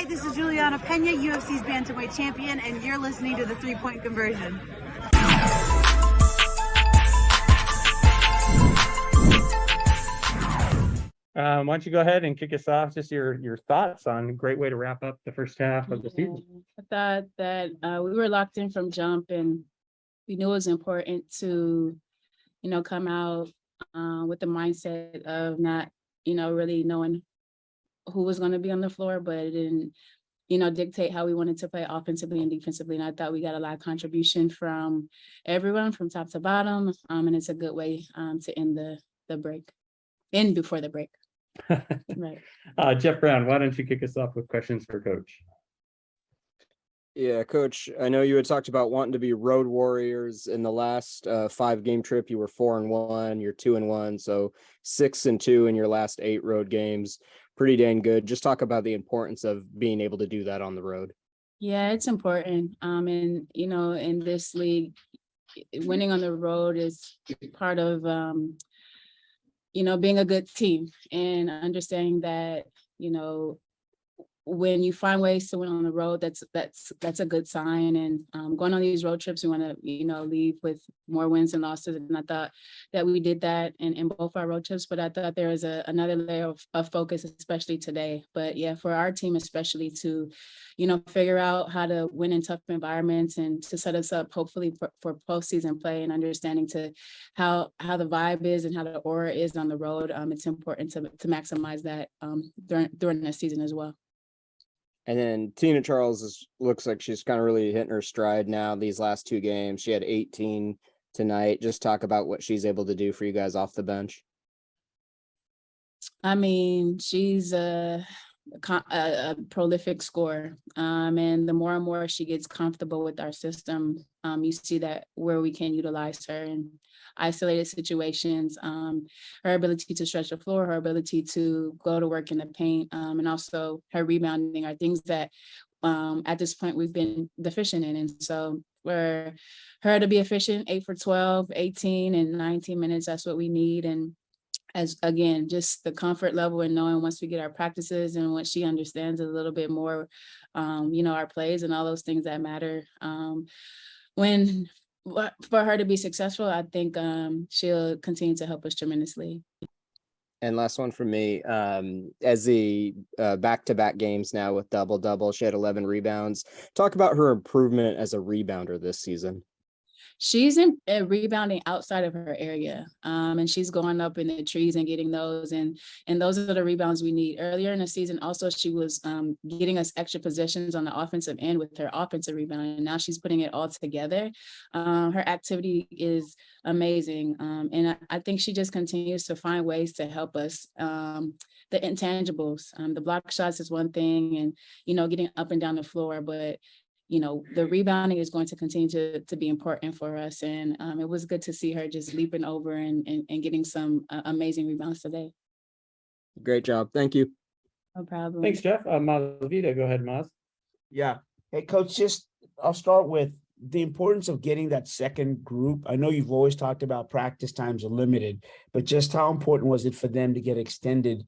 Hi, this is Juliana Pena, UFC's bantamweight champion, and you're listening to the 3-Point Conversion. Why don't you go ahead and kick us off? Just your thoughts on a great way to wrap up the first half of the season. I thought that we were locked in from jump, and we knew it was important to, come out with the mindset of not, really knowing who was going to be on the floor, but it didn't, dictate how we wanted to play offensively and defensively. And I thought we got a lot of contribution from everyone from top to bottom. And it's a good way to end the break, end before the break. Right. Jeff Brown, why don't you kick us off with questions for Coach? Yeah, Coach, I know you had talked about wanting to be road warriors. In the last 5-game trip. You were 4-1, you're 2-1, so 6-2 in your last 8 road games. Pretty dang good. Just talk about the importance of being able to do that on the road. Yeah, it's important. And in this league, winning on the road is part of being a good team, and understanding that, when you find ways to win on the road, that's a good sign. And going on these road trips, we want to, leave with more wins and losses. And I thought that we did that in both our road trips, but I thought there was another layer of focus, especially today. But yeah, for our team, especially to, figure out how to win in tough environments and to set us up hopefully for postseason play, and understanding to how the vibe is and how the aura is on the road. It's important to maximize that during the season as well. And then Tina Charles looks like she's kind of really hitting her stride now these last 2 games. She had 18 tonight. Just talk about what she's able to do for you guys off the bench. I mean, she's a prolific scorer. And the more and more she gets comfortable with our system, you see that where we can utilize her in isolated situations, her ability to stretch the floor, her ability to go to work in the paint, and also her rebounding are things that at this point we've been deficient in. And so for her to be efficient, 8 for 12, 18 and 19 minutes, that's what we need. And as again, just the comfort level and knowing once we get our practices and once she understands a little bit more, our plays and all those things that matter. For her to be successful, I think she'll continue to help us tremendously. And last one from me, as the back-to-back games now with double-double, she had 11 rebounds. Talk about her improvement as a rebounder this season. She's rebounding outside of her area, and she's going up in the trees and getting those, and those are the rebounds we need. Earlier in the season, also, she was getting us extra possessions on the offensive end with her offensive rebound, and now she's putting it all together. Her activity is amazing, and I think she just continues to find ways to help us. The intangibles, the block shots is one thing, and getting up and down the floor, but the rebounding is going to continue to be important for us. And it was good to see her just leaping over and getting some amazing rebounds today. Great job. Thank you. No problem. Thanks, Jeff. Mazavita, go ahead, Maz. Yeah. Hey, Coach, I'll start with the importance of getting that second group. I know you've always talked about practice times are limited, but just how important was it for them to get extended,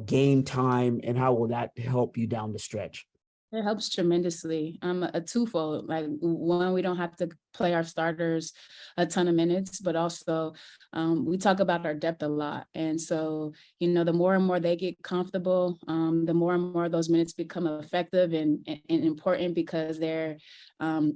game time, and how will that help you down the stretch? It helps tremendously. A twofold, like one, we don't have to play our starters a ton of minutes, but also we talk about our depth a lot. And so, the more and more they get comfortable, the more and more those minutes become effective and important, because they're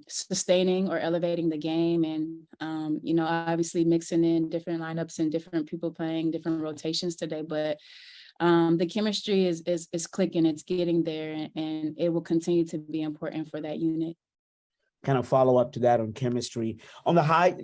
sustaining or elevating the game. And, obviously mixing in different lineups and different people playing different rotations today, but the chemistry is clicking, it's getting there, and it will continue to be important for that unit. Kind of follow up to that on chemistry, on the high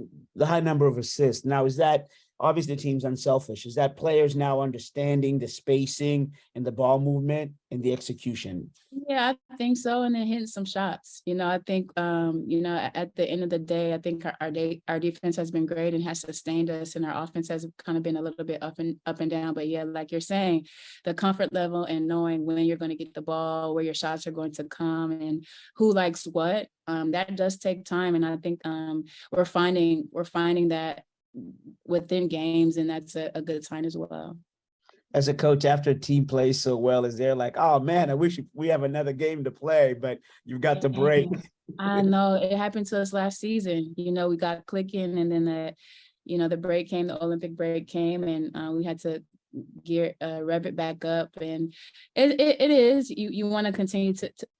number of assists. Now, is that obviously the team's unselfish? Is that players now understanding the spacing and the ball movement and the execution? Yeah, I think so. And then hitting some shots. I think, at the end of the day, I think our defense has been great and has sustained us, and our offense has kind of been a little bit up and down. But yeah, like you're saying, the comfort level and knowing when you're going to get the ball, where your shots are going to come, and who likes what, that does take time. And I think we're finding that within games, and that's a good sign as well. as a coach after a team plays so well? Is there like, oh man, I wish we have another game to play, but you've got the break? I know it happened to us last season. We got clicking, and then the break came, the Olympic break came, and we had to rev it back up. And it is, you want to continue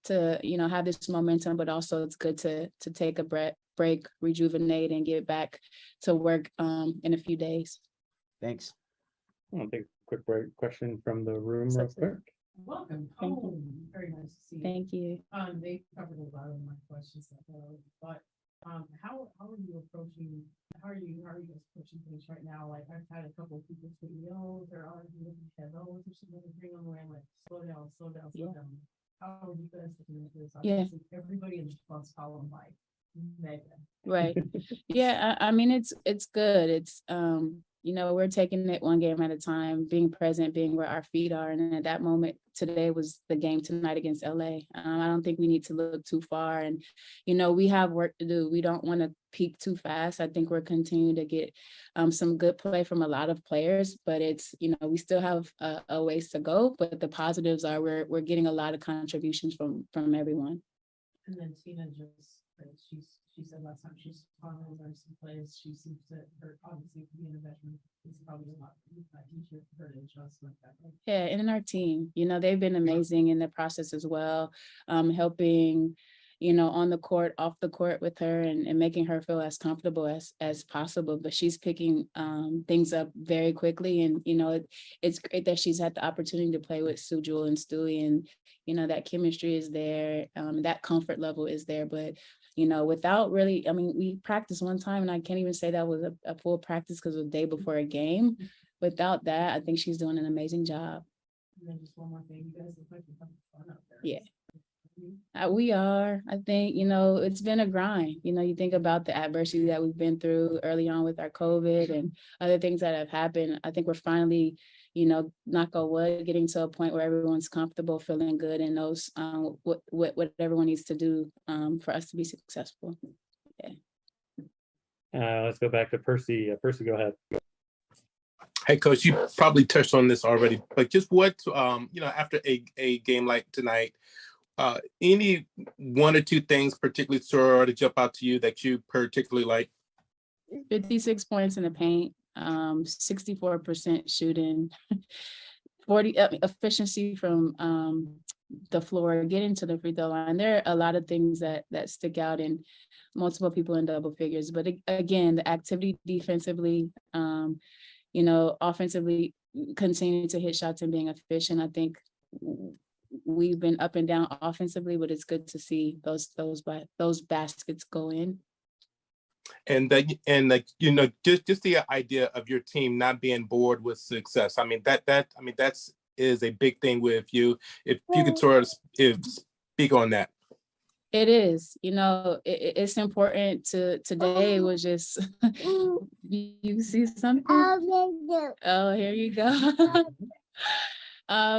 to have this momentum, but also it's good to take a break, rejuvenate, and get back to work in a few days. Thanks. I'll take a quick break question from the room real quick. Welcome. Thank Oh, very nice to see you. Thank you. They covered a lot of my questions, but how are you approaching? How are you guys approaching things right now? Like I've had a couple of people say, "Yo, they're already looking at those or something to bring them away." I'm like, slow down, slow down, slow down. How are you guys looking at this? Yeah. Everybody in the response column like Megan. Right. Yeah, I mean, it's good. It's we're taking it one game at a time, being present, being where our feet are. And at that moment, today was the game tonight against LA. I don't think we need to look too far. And, we have work to do. We don't want to peak too fast. I think we're continuing to get some good play from a lot of players, but it's, we still have a ways to go. But the positives are we're getting a lot of contributions from everyone. And then Tina she said last time she's finals or some plays, she seems to her obviously being a veteran, it's probably a lot easier for her to adjust like that. Right? Yeah, and in our team, they've been amazing in the process as well, helping, on the court, off the court with her, and making her feel as comfortable as possible. But she's picking things up very quickly, and it's great that she's had the opportunity to play with Sujul and Stewie, and that chemistry is there, that comfort level is there. But without really, we practiced one time, and I can't even say that was a full practice because it was the day before a game. Without that, I think she's doing an amazing job. And then just one more thing, you guys look like you're having fun out there. Yeah. We are. I think, it's been a grind. You think about the adversity that we've been through early on with our COVID and other things that have happened. I think we're finally, knock on wood, getting to a point where everyone's comfortable, feeling good, and knows what everyone needs to do for us to be successful. Yeah. Let's go back to Percy. Percy, go ahead. Hey, Coach, you probably touched on this already, but just what, after a game like tonight, any one or two things particularly sort of jump out to you that you particularly like? 56 points in the paint, 64% shooting, 40 efficiency from the floor, getting to the free throw line. There are a lot of things that stick out, in multiple people in double figures. But again, the activity defensively, offensively, continuing to hit shots and being efficient. I think we've been up and down offensively, but it's good to see those baskets go in. And just the idea of your team not being bored with success. That's is a big thing with you. If you could sort of speak on that. It is, it's important today. It was just, you see something? Oh, here you go.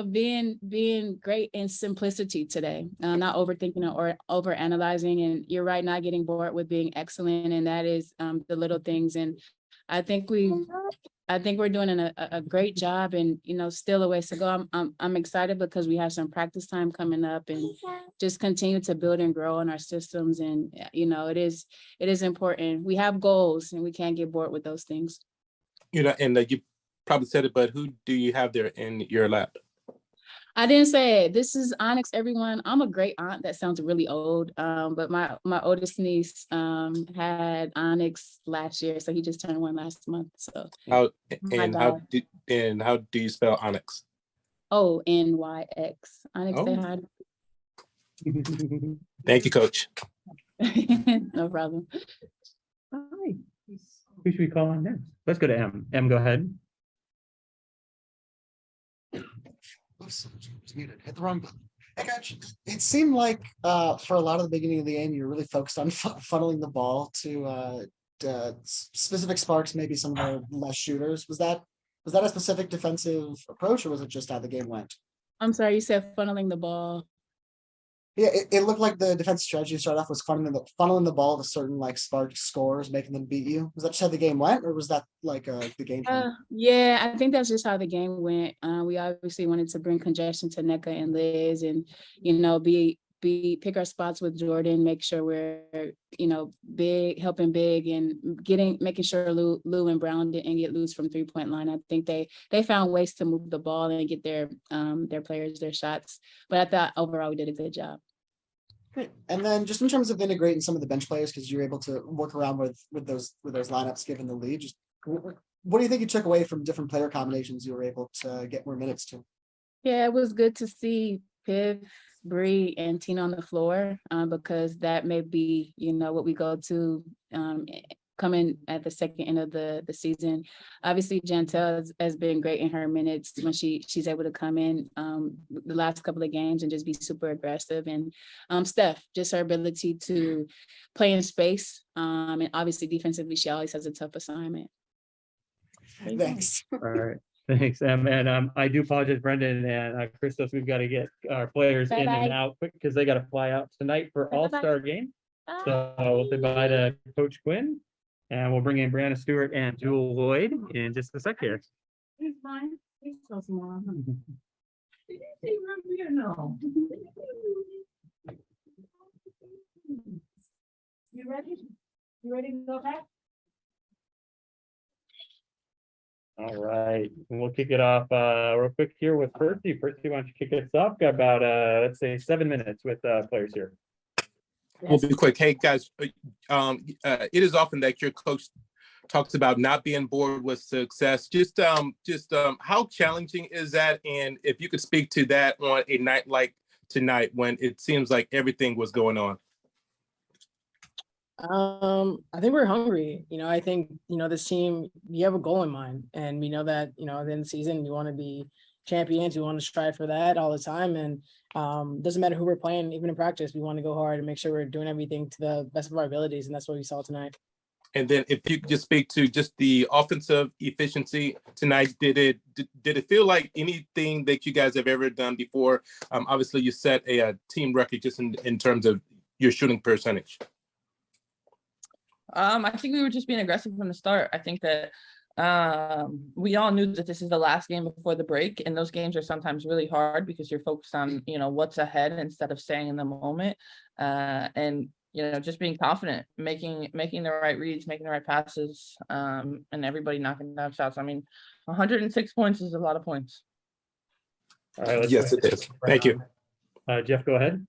Being great in simplicity today, not overthinking or over analyzing. And you're right, not getting bored with being excellent. And that is the little things. And I think we're doing a great job, and still a ways to go. I'm excited because we have some practice time coming up, and just continue to build and grow on our systems. And it is important. We have goals, and we can't get bored with those things. And you probably said it, but who do you have there in your lap? I didn't say it. This is Onyx, everyone. I'm a great aunt. That sounds really old. But my oldest niece had Onyx last year, so he just turned 1 last month. So how do you spell Onyx? ONYX. Onyx, say hi. Thank you, Coach. No problem. Hi. Who should we call on next? Let's go to M. M, go ahead. Muted. Hit the wrong button. Hey, Coach. It seemed like for a lot of the beginning of the game, you were really focused on funneling the ball to specific sparks, maybe some of the less shooters. Was that a specific defensive approach, or was it just how the game went? I'm sorry, you said funneling the ball. Yeah, it looked like the defensive strategy to start off was funneling the ball to certain like spark scores, making them beat you. Was that just how the game went, or was that like the game plan? Yeah, I think that's just how the game went. We obviously wanted to bring congestion to NECA and Liz, and pick our spots with Jordan, make sure we're big, helping big, and making sure Lou and Brown didn't get loose from 3-point line. I think they found ways to move the ball and get their players their shots. But I thought overall we did a good job. Great. And then just in terms of integrating some of the bench players, because you're able to work around with those lineups given the lead, just what do you think you took away from different player combinations you were able to get more minutes to? Yeah, it was good to see Piv, Bree, and Tina on the floor because that may be, what we go to coming at the second end of the season. Obviously, Jantel has been great in her minutes when she's able to come in the last couple of games and just be super aggressive. And Steph, just her ability to play in space. And obviously, defensively, she always has a tough assignment. Thanks. All right. Thanks, Em. And I do apologize, Brendan and Christos. We've got to get our players in and out quick because they got to fly out tonight for All-Star game. So we'll say bye to Coach Quinn, and we'll bring in Brianna Stewart and Jewel Lloyd in just a sec here. He's fine. He's so small. Did you see Ruby or no? You ready? You ready to go back? All right, and we'll kick it off real quick here with Percy. Percy, why don't you kick us off? Got about let's say 7 minutes with players here. We'll be quick. Hey guys, it is often that your coach talks about not being bored with success. Just how challenging is that? And if you could speak to that on a night like tonight when it seems like everything was going on. I think we're hungry. I think, this team, you have a goal in mind, and we know that, at the end of the season, we want to be champions. We want to strive for that all the time. And doesn't matter who we're playing, even in practice, we want to go hard and make sure we're doing everything to the best of our abilities. And that's what we saw tonight. And then if you could just speak to just the offensive efficiency tonight, did it feel like anything that you guys have ever done before? Obviously you set a team record just in terms of your shooting percentage. I think we were just being aggressive from the start. I think that we all knew that this is the last game before the break, and those games are sometimes really hard because you're focused on what's ahead instead of staying in the moment, and just being confident, making the right reads, making the right passes, and everybody knocking down shots. I mean, 106 points is a lot of points. All right, yes, it is. Thank you. Jeff, go ahead.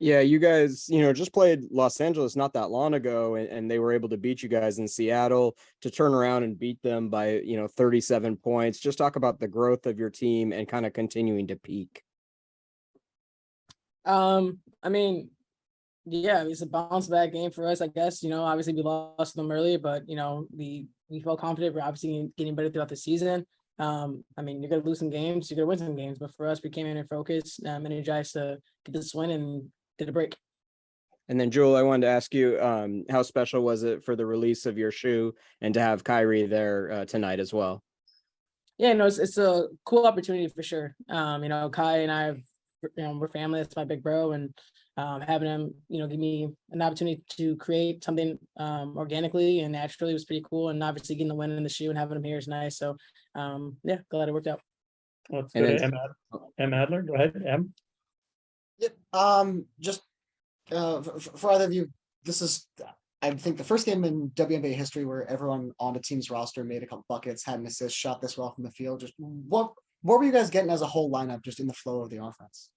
Yeah, you guys, just played Los Angeles not that long ago, and they were able to beat you guys in Seattle. To turn around and beat them by, 37 points. Just talk about the growth of your team and kind of continuing to peak. I mean, yeah, it's a bounce back game for us, I guess. Obviously we lost them early, but we felt confident. We're obviously getting better throughout the season. I mean, you're gonna lose some games, you're gonna win some games, but for us, we came in and focused, energized to get this win and get a break. And then Jewel, I wanted to ask you, how special was it for the release of your shoe and to have Kyrie there tonight as well? Yeah, no, it's a cool opportunity for sure. Kai and I have, we're family. That's my big bro, and having him, give me an opportunity to create something organically and naturally was pretty cool. And obviously getting the win in the shoe and having him here is nice. So yeah, glad it worked out. Let's go to Em Adler. Go ahead, Em. Yep. Just for either of you, this is, I think, the first game in WNBA history where everyone on the team's roster made a couple buckets, had an assist, shot this well from the field. Just what were you guys getting as a whole lineup, just in the flow of the offense?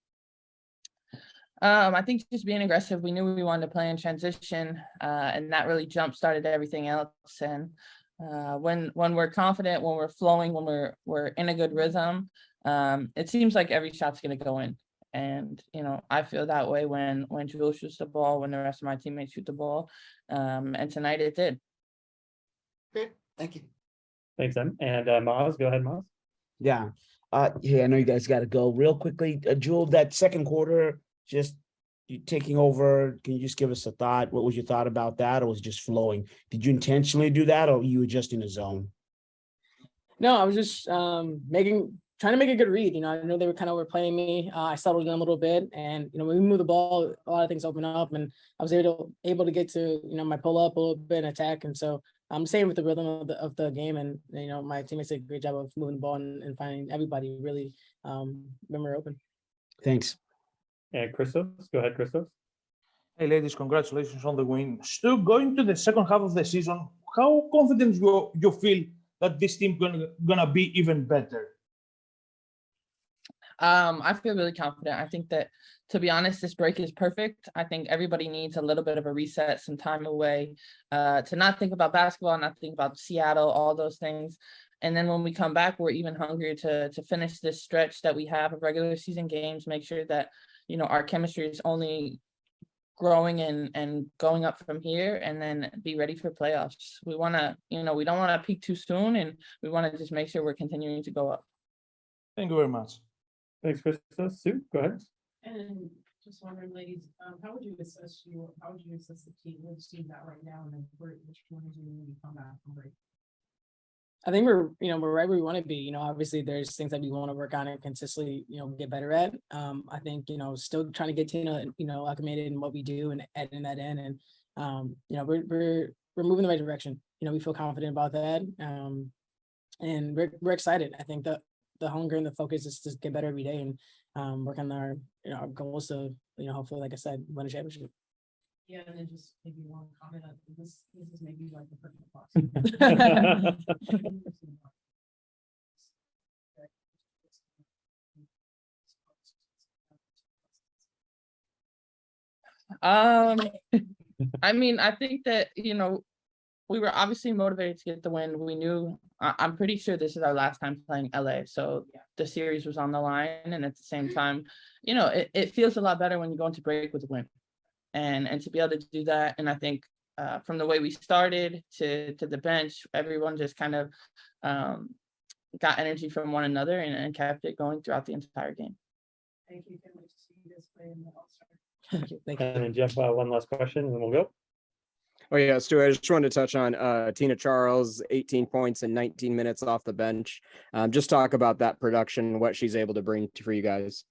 I think just being aggressive. We knew we wanted to play in transition, and that really jump started everything else. And when we're confident, when we're flowing, when we're in a good rhythm, it seems like every shot's going to go in. And I feel that way when Jewel shoots the ball, when the rest of my teammates shoot the ball, and tonight it did. Great, thank you. Thanks, Em. And Maz, go ahead, Maz. Yeah. Hey, I know you guys got to go real quickly. Jewel, that second quarter, just you taking over. Can you just give us a thought? What was your thought about that, or was it just flowing? Did you intentionally do that, or you were just in a zone? No, I was just making trying to make a good read. I know they were kind of overplaying me. I settled in a little bit, and when we move the ball, a lot of things open up, and I was able to get to my pull up a little bit and attack. And so I'm staying with the rhythm of the game, and my teammates did a great job of moving the ball and finding everybody really when we're open. Thanks. And Christos, go ahead, Christos. Hey, ladies, congratulations on the win. Stu, going to the second half of the season, how confident you feel that this team gonna be even better? I feel really confident. I think that, to be honest, this break is perfect. I think everybody needs a little bit of a reset, some time away, to not think about basketball, not think about Seattle, all those things. And then when we come back, we're even hungrier to finish this stretch that we have of regular season games, make sure that, our chemistry is only growing and going up from here, and then be ready for playoffs. We want to, we don't want to peak too soon, and we want to just make sure we're continuing to go up. Thank you very much. Thanks, Christos. Sue, go ahead. And just wondering, ladies, how would you assess the team, which team's at right now, and then which one is you when you come back from break? I think we're right where we want to be. Obviously there's things that we want to work on and consistently, get better at. I think, still trying to get Tina, acclimated in what we do and adding that in. And, we're moving in the right direction. We feel confident about that. And we're excited. I think the hunger and the focus is to get better every day and work on our goals to, hopefully, like I said, win a championship. Yeah, and then just maybe one comment on this is maybe like the perfect box. I mean, I think that, we were obviously motivated to get the win. We knew, I'm pretty sure this is our last time playing LA. So the series was on the line. And at the same time, it feels a lot better when you go into break with a win. And to be able to do that. And I think from the way we started to the bench, everyone just kind of got energy from one another and kept it going throughout the entire game. Thank you. Can't wait to see you guys play in the All-Star. Thank you. And then Jeff, one last question, and then we'll go. Oh yeah, Stu, I just wanted to touch on Tina Charles, 18 points and 19 minutes off the bench. Just talk about that production, what she's able to bring for you guys.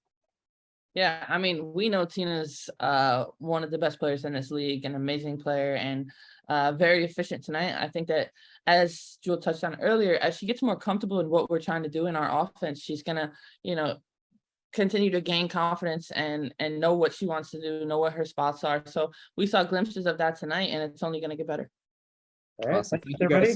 Yeah, I mean, we know Tina's one of the best players in this league, an amazing player, and very efficient tonight. I think that, as Jewel touched on earlier, as she gets more comfortable in what we're trying to do in our offense, she's gonna, continue to gain confidence and know what she wants to do, know what her spots are. So we saw glimpses of that tonight, and it's only gonna get better. All right, Awesome. thanks, everybody.